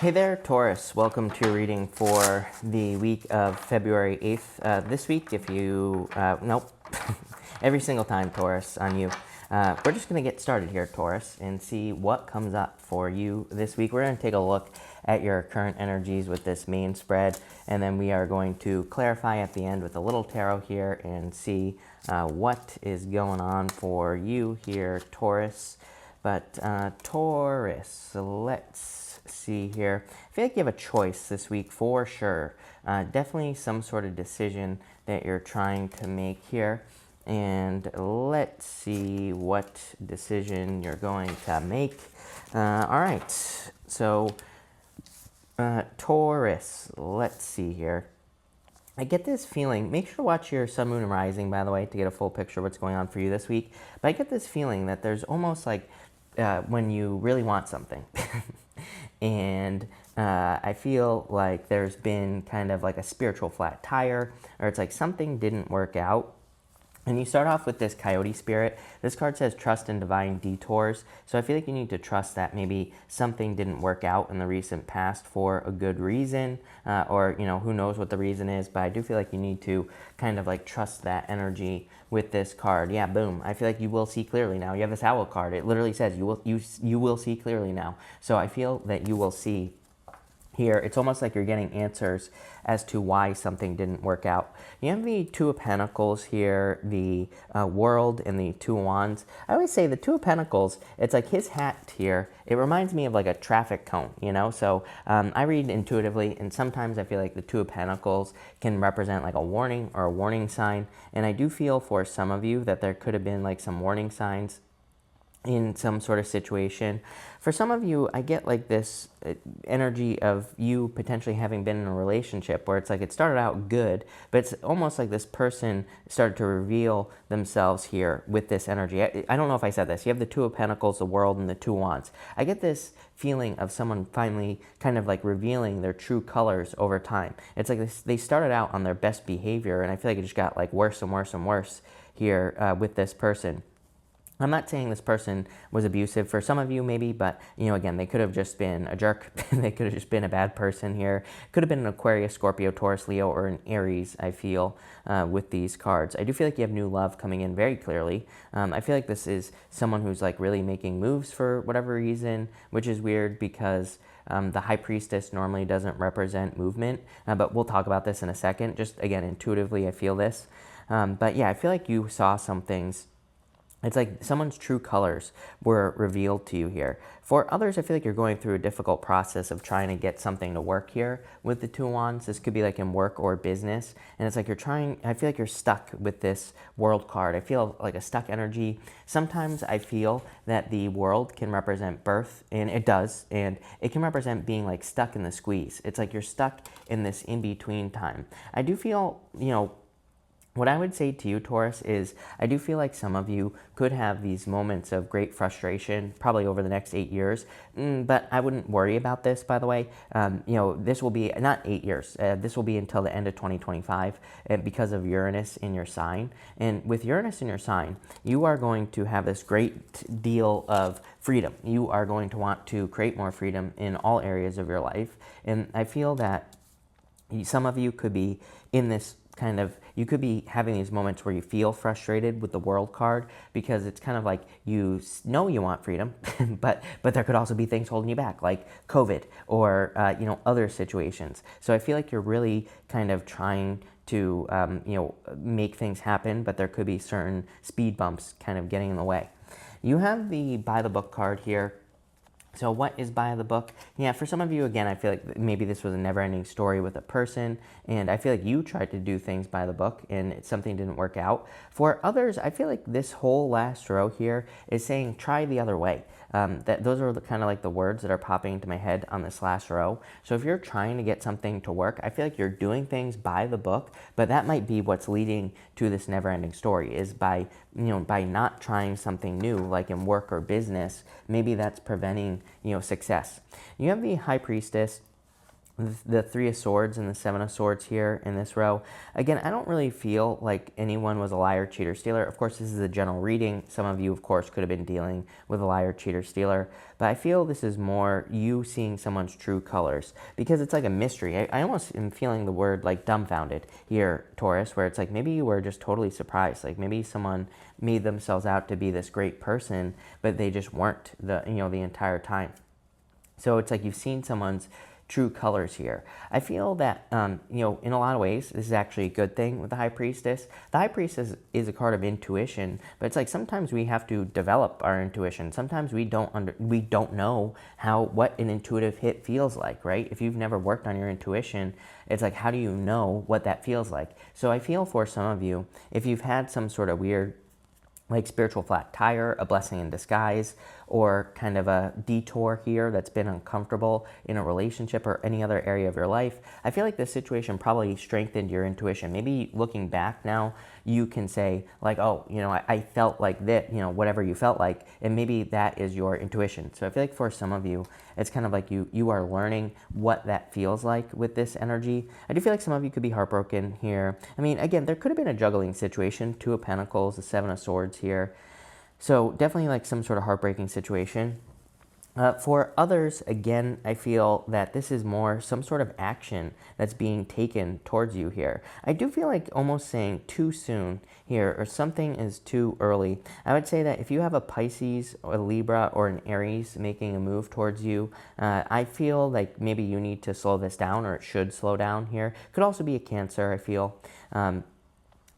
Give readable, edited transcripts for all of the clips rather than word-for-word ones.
Hey there, Taurus. Welcome to your reading for the week of February 8th. This week, if you, nope, every single time, Taurus, on you. We're just going to get started here, Taurus, and see what comes up for you this week. We're going to take a look at your current energies with this main spread, and then we are going to clarify at the end with a little tarot here and see what is going on for you here, Taurus. But Taurus, let's see here. I feel like you have a choice this week for sure. Definitely some sort of decision that you're trying to make here. And let's see what decision you're going to make. All right, so Taurus, let's see here. I get this feeling, make sure to watch your sun, moon, and rising, by the way, to get a full picture of what's going on for you this week. But I get this feeling that there's almost like when you really want something. And I feel like there's been kind of like a spiritual flat tire, or it's like something didn't work out. And you start off with this coyote spirit. This card says trust in divine detours. So I feel like you need to trust that maybe something didn't work out in the recent past for a good reason, or, you know, who knows what the reason is. But I do feel like you need to kind of like trust that energy with this card. Yeah, boom. I feel like you will see clearly now. You have this owl card. It literally says you will see clearly now. So I feel that you will see here. It's almost like you're getting answers as to why something didn't work out. You have the Two of Pentacles here, the World, and the Two of Wands. I always say the Two of Pentacles, it's like his hat here. It reminds me of like a traffic cone, you know? So I read intuitively, and sometimes I feel like the Two of Pentacles can represent like a warning or a warning sign. And I do feel for some of you that there could have been like some warning signs in some sort of situation. For some of you, I get like this energy of you potentially having been in a relationship where it's like it started out good, but it's almost like this person started to reveal themselves here with this energy. I don't know if I said this. You have the Two of Pentacles, the World, and the Two of Wands. I get this feeling of someone finally kind of like revealing their true colors over time. It's like they started out on their best behavior, and I feel like it just got like worse and worse and worse here with this person. I'm not saying this person was abusive for some of you maybe, but, you know, again, they could have just been a jerk. They could have just been a bad person here. Could have been an Aquarius, Scorpio, Taurus, Leo, or an Aries, I feel, with these cards. I do feel like you have new love coming in very clearly. I feel like this is someone who's like really making moves for whatever reason, which is weird because the High Priestess normally doesn't represent movement, but we'll talk about this in a second. Just, again, intuitively, I feel this. But yeah, I feel like you saw some things. It's like someone's true colors were revealed to you here. For others, I feel like you're going through a difficult process of trying to get something to work here with the Two of Wands. This could be like in work or business. And it's like you're trying, I feel like you're stuck with this World card. I feel like a stuck energy. Sometimes I feel that the World can represent birth, and it does. And it can represent being like stuck in the squeeze. It's like you're stuck in this in-between time. I do feel, you know, what I would say to you, Taurus, is I do feel like some of you could have these moments of great frustration, probably over the next 8 years, but I wouldn't worry about this, by the way. You know, this will be, not 8 years, this will be until the end of 2025 because of Uranus in your sign. And with Uranus in your sign, you are going to have this great deal of freedom. You are going to want to create more freedom in all areas of your life. And I feel that some of you could be in this kind of, you could be having these moments where you feel frustrated with the World card because it's kind of like you know you want freedom, but there could also be things holding you back, like COVID or you know, other situations. So I feel like you're really kind of trying to you know, make things happen, but there could be certain speed bumps kind of getting in the way. You have the By the Book card here. So what is by the book? Yeah, for some of you, again, I feel like maybe this was a never-ending story with a person, and I feel like you tried to do things by the book and something didn't work out. For others, I feel like this whole last row here is saying try the other way. Those are kind of like the words that are popping into my head on this last row. So if you're trying to get something to work, I feel like you're doing things by the book, but that might be what's leading to this never-ending story, is by, you know, by not trying something new, like in work or business, maybe that's preventing, you know, success. You have the High Priestess, the Three of Swords and the Seven of Swords here in this row. Again, I don't really feel like anyone was a liar, cheater, stealer. Of course, this is a general reading. Some of you, of course, could have been dealing with a liar, cheater, stealer. But I feel this is more you seeing someone's true colors, because it's like a mystery. I almost am feeling the word like dumbfounded here, Taurus, where it's like maybe you were just totally surprised. Like maybe someone made themselves out to be this great person, but they just weren't the entire time. So it's like you've seen someone's true colors here. I feel that, in a lot of ways, this is actually a good thing with the High Priestess. The High Priestess is a card of intuition, but it's like sometimes we have to develop our intuition. Sometimes we don't know what an intuitive hit feels like, right? If you've never worked on your intuition, it's like, how do you know what that feels like? So I feel for some of you, if you've had some sort of weird like spiritual flat tire, a blessing in disguise, or kind of a detour here that's been uncomfortable in a relationship or any other area of your life, I feel like this situation probably strengthened your intuition. Maybe looking back now, you can say like, oh, I felt like that, whatever you felt like, and maybe that is your intuition. So I feel like for some of you, it's kind of like you are learning what that feels like with this energy. I do feel like some of you could be heartbroken here. I mean, again, there could have been a juggling situation, Two of Pentacles, the Seven of Swords here. So definitely like some sort of heartbreaking situation. For others, again, I feel that this is more some sort of action that's being taken towards you here. I do feel like almost saying too soon here, or something is too early. I would say that if you have a Pisces or a Libra or an Aries making a move towards you, I feel like maybe you need to slow this down, or it should slow down here. Could also be a Cancer, I feel.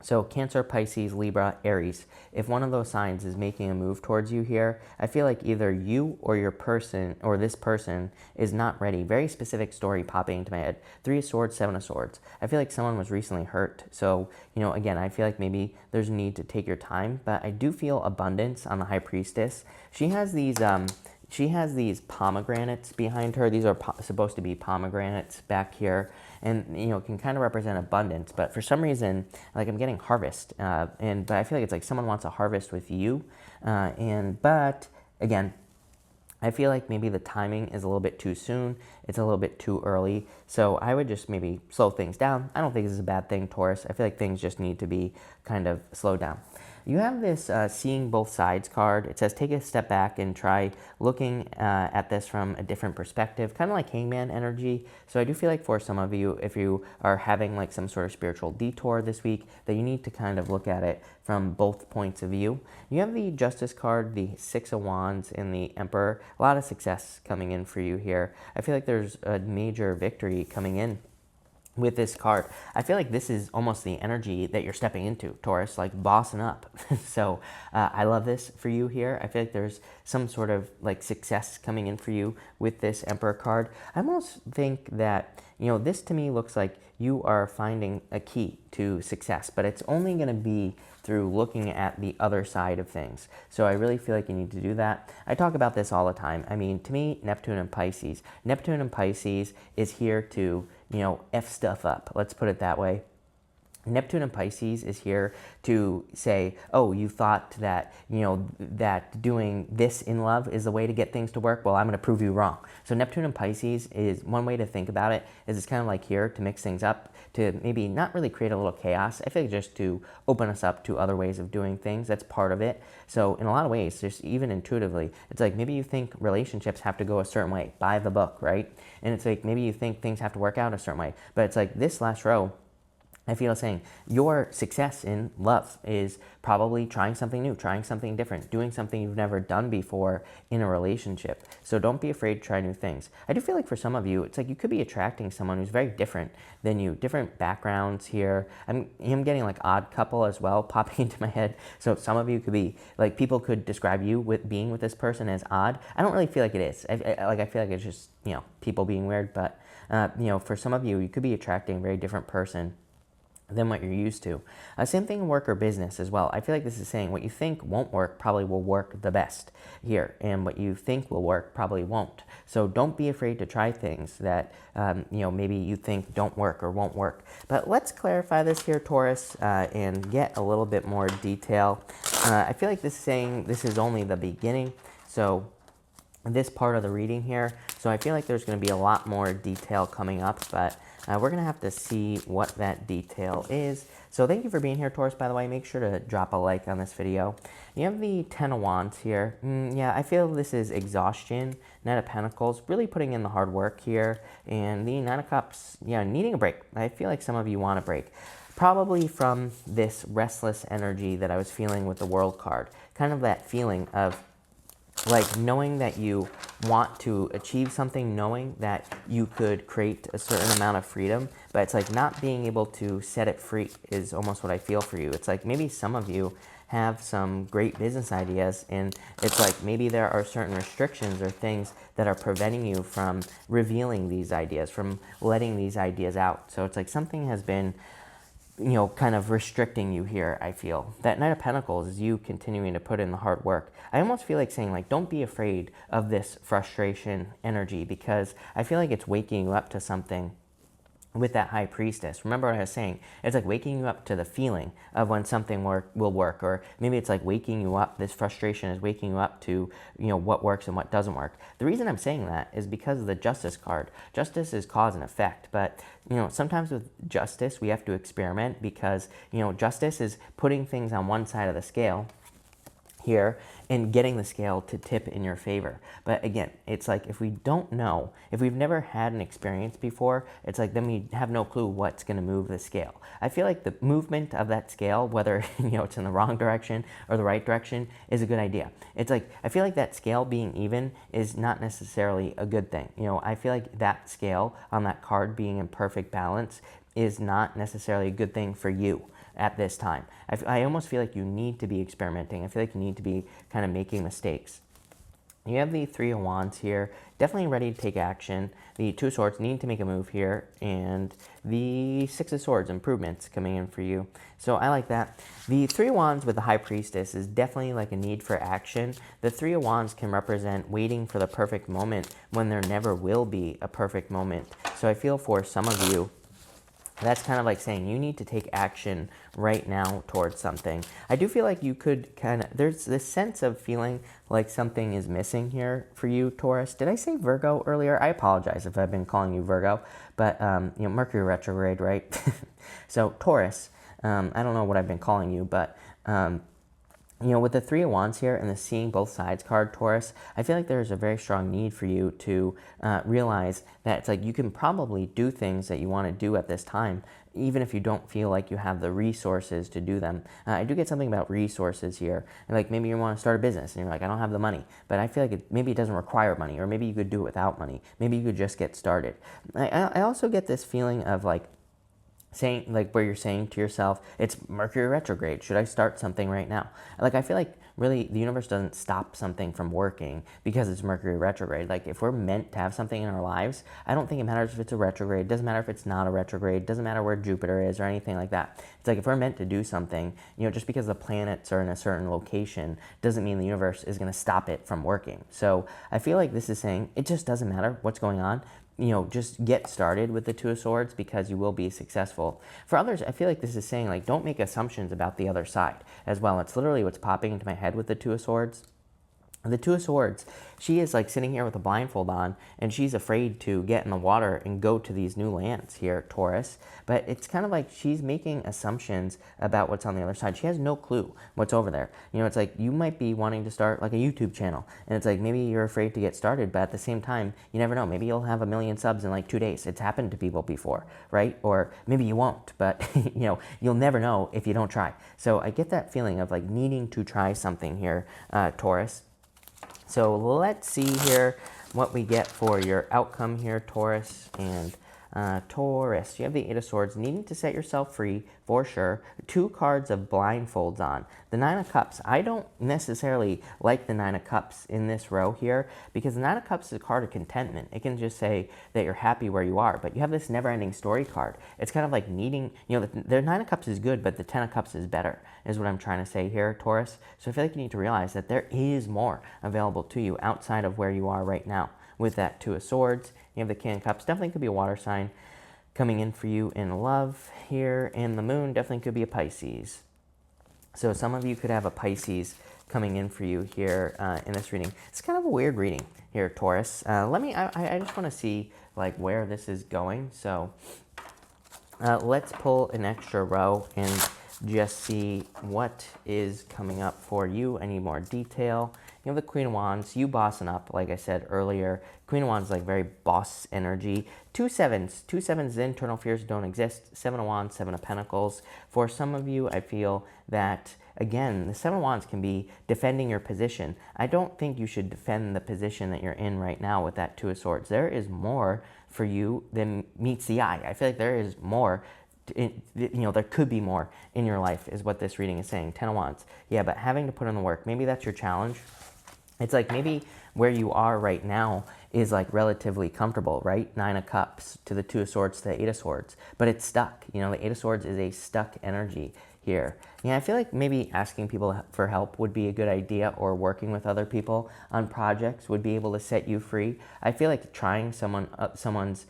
So Cancer, Pisces, Libra, Aries, if one of those signs is making a move towards you here, I feel like either you or your person or this person is not ready. Very specific story popping into my head. Three of Swords, Seven of Swords. I feel like someone was recently hurt. So, again, I feel like maybe there's a need to take your time, but I do feel abundance on the High Priestess. She has these pomegranates behind her. These are supposed to be pomegranates back here. And, it can kind of represent abundance. But for some reason, like I'm getting harvest. But I feel like it's like someone wants a harvest with you. But again, I feel like maybe the timing is a little bit too soon. It's a little bit too early. So I would just maybe slow things down. I don't think this is a bad thing, Taurus. I feel like things just need to be kind of slowed down. You have this seeing both sides card. It says take a step back and try looking at this from a different perspective, kind of like Hangman energy. So I do feel like for some of you, if you are having like some sort of spiritual detour this week, that you need to kind of look at it from both points of view. You have the Justice card, the Six of Wands, and the Emperor. A lot of success coming in for you here. I feel like there's a major victory coming in with this card. I feel like this is almost the energy that you're stepping into, Taurus, like bossing up. So I love this for you here. I feel like there's some sort of like success coming in for you with this Emperor card. I almost think that, this to me looks like you are finding a key to success, but it's only going to be through looking at the other side of things. So I really feel like you need to do that. I talk about this all the time. I mean, to me, Neptune and Pisces. Neptune and Pisces is here to, F stuff up. Let's put it that way. Neptune and Pisces is here to say, oh, you thought that, that doing this in love is the way to get things to work. Well, I'm going to prove you wrong. So Neptune and Pisces is one way to think about it, is it's kind of like here to mix things up, to maybe not really create a little chaos. I think just to open us up to other ways of doing things. That's part of it. So in a lot of ways, just even intuitively, it's like maybe you think relationships have to go a certain way, by the book, right? And it's like maybe you think things have to work out a certain way. But it's like this last row, I feel saying your success in love is probably trying something new, trying something different, doing something you've never done before in a relationship. So don't be afraid to try new things. I do feel like for some of you, it's like you could be attracting someone who's very different than you, different backgrounds here. I'm getting like odd couple as well popping into my head. So some of you could be like, people could describe you with being with this person as odd. I don't really feel like it is. I feel like it's just, people being weird. But, for some of you, you could be attracting a very different person than what you're used to. Same thing in work or business as well. I feel like this is saying what you think won't work probably will work the best here, and what you think will work probably won't. So don't be afraid to try things that maybe you think don't work or won't work. But let's clarify this here, Taurus, and get a little bit more detail. I feel like this is saying this is only the beginning. So this part of the reading here. So I feel like there's going to be a lot more detail coming up, but we're going to have to see what that detail is. So thank you for being here, Taurus, by the way. Make sure to drop a like on this video. You have the Ten of Wands here. Yeah, I feel this is exhaustion. Knight of Pentacles, really putting in the hard work here. And the Nine of Cups, yeah, needing a break. I feel like some of you want a break. Probably from this restless energy that I was feeling with the World card. Kind of that feeling of like knowing that you want to achieve something, knowing that you could create a certain amount of freedom, but it's like not being able to set it free is almost what I feel for you. It's like maybe some of you have some great business ideas, and it's like maybe there are certain restrictions or things that are preventing you from revealing these ideas, from letting these ideas out. So it's like something has been, you know, kind of restricting you here, I feel. That Knight of Pentacles is you continuing to put in the hard work. I almost feel like saying, like, don't be afraid of this frustration energy, because I feel like it's waking you up to something with that High Priestess. Remember what I was saying? It's like waking you up to the feeling of when something will work, or maybe it's like waking you up, this frustration is waking you up to, you know, what works and what doesn't work. The reason I'm saying that is because of the Justice card. Justice is cause and effect, but, you know, sometimes with justice, we have to experiment because, you know, justice is putting things on one side of the scale here and getting the scale to tip in your favor. But again, it's like if we don't know, if we've never had an experience before, it's like then we have no clue what's going to move the scale. I feel like the movement of that scale, whether you know it's in the wrong direction or the right direction, is a good idea. It's like I feel like that scale being even is not necessarily a good thing. You know, I feel like that scale on that card being in perfect balance is not necessarily a good thing for you at this time. I almost feel like you need to be experimenting. I feel like you need to be kind of making mistakes. You have the Three of Wands here, definitely ready to take action. The Two of Swords, need to make a move here. And the Six of Swords, improvements coming in for you. So I like that. The Three of Wands with the High Priestess is definitely like a need for action. The Three of Wands can represent waiting for the perfect moment when there never will be a perfect moment. So I feel for some of you, that's kind of like saying you need to take action right now towards something. I do feel like you could kind of, there's this sense of feeling like something is missing here for you, Taurus. Did I say Virgo earlier? I apologize if I've been calling you Virgo, but you know, Mercury retrograde, right? So Taurus, I don't know what I've been calling you, but you know, with the Three of Wands here and the Seeing Both Sides card, Taurus, I feel like there's a very strong need for you to realize that it's like you can probably do things that you want to do at this time, even if you don't feel like you have the resources to do them. I do get something about resources here. And like maybe you want to start a business and you're like, I don't have the money. But I feel like maybe it doesn't require money, or maybe you could do it without money. Maybe you could just get started. I also get this feeling of like, saying like where you're saying to yourself, it's Mercury retrograde, should I start something right now? Like I feel like really the universe doesn't stop something from working because it's Mercury retrograde. Like if we're meant to have something in our lives, I don't think it matters if it's a retrograde, it doesn't matter if it's not a retrograde, it doesn't matter where Jupiter is or anything like that. It's like if we're meant to do something, you know, just because the planets are in a certain location doesn't mean the universe is going to stop it from working. So I feel like this is saying it just doesn't matter what's going on. You know, just get started with the Two of Swords because you will be successful. For others, I feel like this is saying, like, don't make assumptions about the other side as well. It's literally what's popping into my head with the Two of Swords. The Two of Swords, she is like sitting here with a blindfold on, and she's afraid to get in the water and go to these new lands here, Taurus. But it's kind of like she's making assumptions about what's on the other side. She has no clue what's over there. You know, it's like you might be wanting to start like a YouTube channel, and it's like maybe you're afraid to get started, but at the same time, you never know. Maybe you'll have 1 million subs in like 2 days. It's happened to people before, right? Or maybe you won't, but you know, you'll never know if you don't try. So I get that feeling of like needing to try something here, Taurus. So let's see here what we get for your outcome here, Taurus. And Taurus, you have the Eight of Swords, needing to set yourself free for sure. 2 cards of blindfolds on. The Nine of Cups, I don't necessarily like the Nine of Cups in this row here because the Nine of Cups is a card of contentment. It can just say that you're happy where you are, but you have this never-ending story card. It's kind of like needing, you know, the Nine of Cups is good, but the Ten of Cups is better, is what I'm trying to say here, Taurus. So I feel like you need to realize that there is more available to you outside of where you are right now. With that Two of Swords, you have the King of Cups, definitely could be a water sign coming in for you in love here, and the Moon definitely could be a Pisces. So some of you could have a Pisces coming in for you here in this reading. It's kind of a weird reading here, Taurus. I just want to see like where this is going. So let's pull an extra row and just see what is coming up for you. I need more detail. You have the Queen of Wands, you bossing up, like I said earlier. Queen of Wands, like very boss energy. 2 sevens. 2 sevens, internal fears don't exist. 7 of Wands, 7 of Pentacles. For some of you, I feel that, again, the 7 of Wands can be defending your position. I don't think you should defend the position that you're in right now with that 2 of Swords. There is more for you than meets the eye. I feel like there is more. There could be more in your life is what this reading is saying. 10 of Wands. Yeah, but having to put in the work, maybe that's your challenge. It's like maybe where you are right now is like relatively comfortable, right? 9 of Cups to the 2 of Swords to the 8 of Swords, but it's stuck. The 8 of Swords is a stuck energy here. Yeah, I feel like maybe asking people for help would be a good idea, or working with other people on projects would be able to set you free. I feel like trying someone's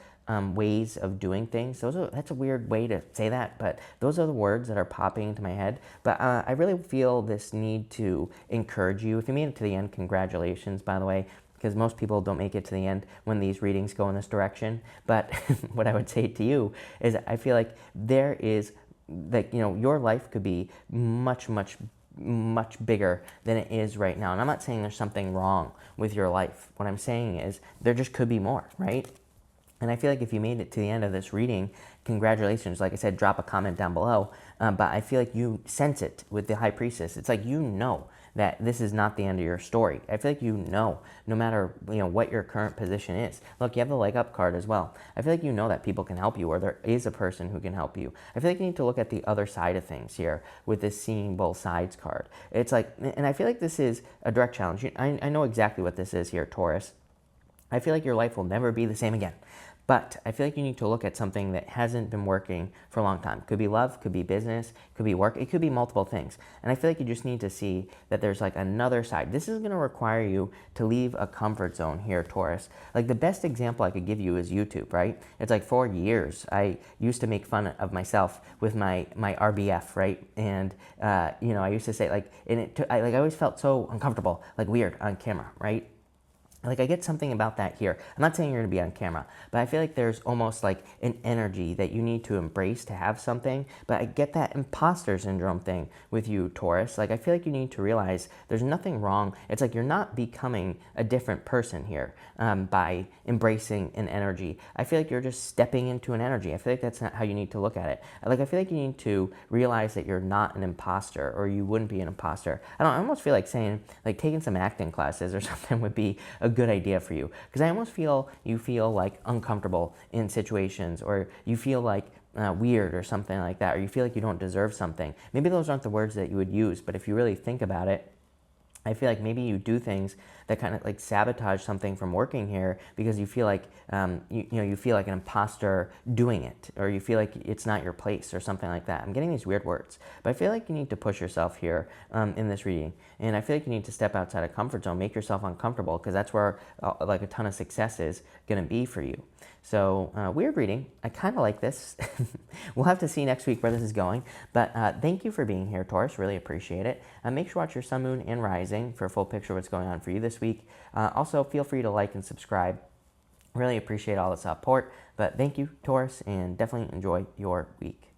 ways of doing things. That's a weird way to say that, but those are the words that are popping into my head. But I really feel this need to encourage you. If you made it to the end, congratulations, by the way, because most people don't make it to the end when these readings go in this direction. But what I would say to you is I feel like there is, like, your life could be much, much, much bigger than it is right now. And I'm not saying there's something wrong with your life. What I'm saying is there just could be more, right? And I feel like if you made it to the end of this reading, congratulations. Like I said, drop a comment down below. But I feel like you sense it with the High Priestess. It's like that this is not the end of your story. I feel like no matter what your current position is. Look, you have the leg up card as well. I feel like that people can help you, or there is a person who can help you. I feel like you need to look at the other side of things here with this seeing both sides card. It's like, and I feel like this is a direct challenge. I know exactly what this is here, Taurus. I feel like your life will never be the same again. But I feel like you need to look at something that hasn't been working for a long time. Could be love, could be business, could be work. It could be multiple things. And I feel like you just need to see that there's like another side. This is going to require you to leave a comfort zone here, Taurus. Like the best example I could give you is YouTube, right? It's like for years, I used to make fun of myself with my RBF, right? And, I used to say I always felt so uncomfortable, like weird on camera, right? Like I get something about that here. I'm not saying you're going to be on camera, but I feel like there's almost like an energy that you need to embrace to have something. But I get that imposter syndrome thing with you, Taurus. Like I feel like you need to realize there's nothing wrong. It's like you're not becoming a different person here by embracing an energy. I feel like you're just stepping into an energy. I feel like that's not how you need to look at it. Like I feel like you need to realize that you're not an imposter, or you wouldn't be an imposter. I almost feel like saying like taking some acting classes or something would be a good idea for you, because I almost feel you feel like uncomfortable in situations, or you feel like weird or something like that, or you feel like you don't deserve something. Maybe those aren't the words that you would use, but if you really think about it, I feel like maybe you do things that kind of like sabotage something from working here because you feel like you feel like an imposter doing it, or you feel like it's not your place or something like that. I'm getting these weird words, but I feel like you need to push yourself here in this reading, and I feel like you need to step outside of comfort zone, make yourself uncomfortable, because that's where like a ton of success is going to be for you. So weird reading. I kind of like this. We'll have to see next week where this is going. But thank you for being here, Taurus. Really appreciate it. Make sure to watch your sun, moon, and rising for a full picture of what's going on for you this week. Also, feel free to like and subscribe. Really appreciate all the support. But thank you, Taurus, and definitely enjoy your week.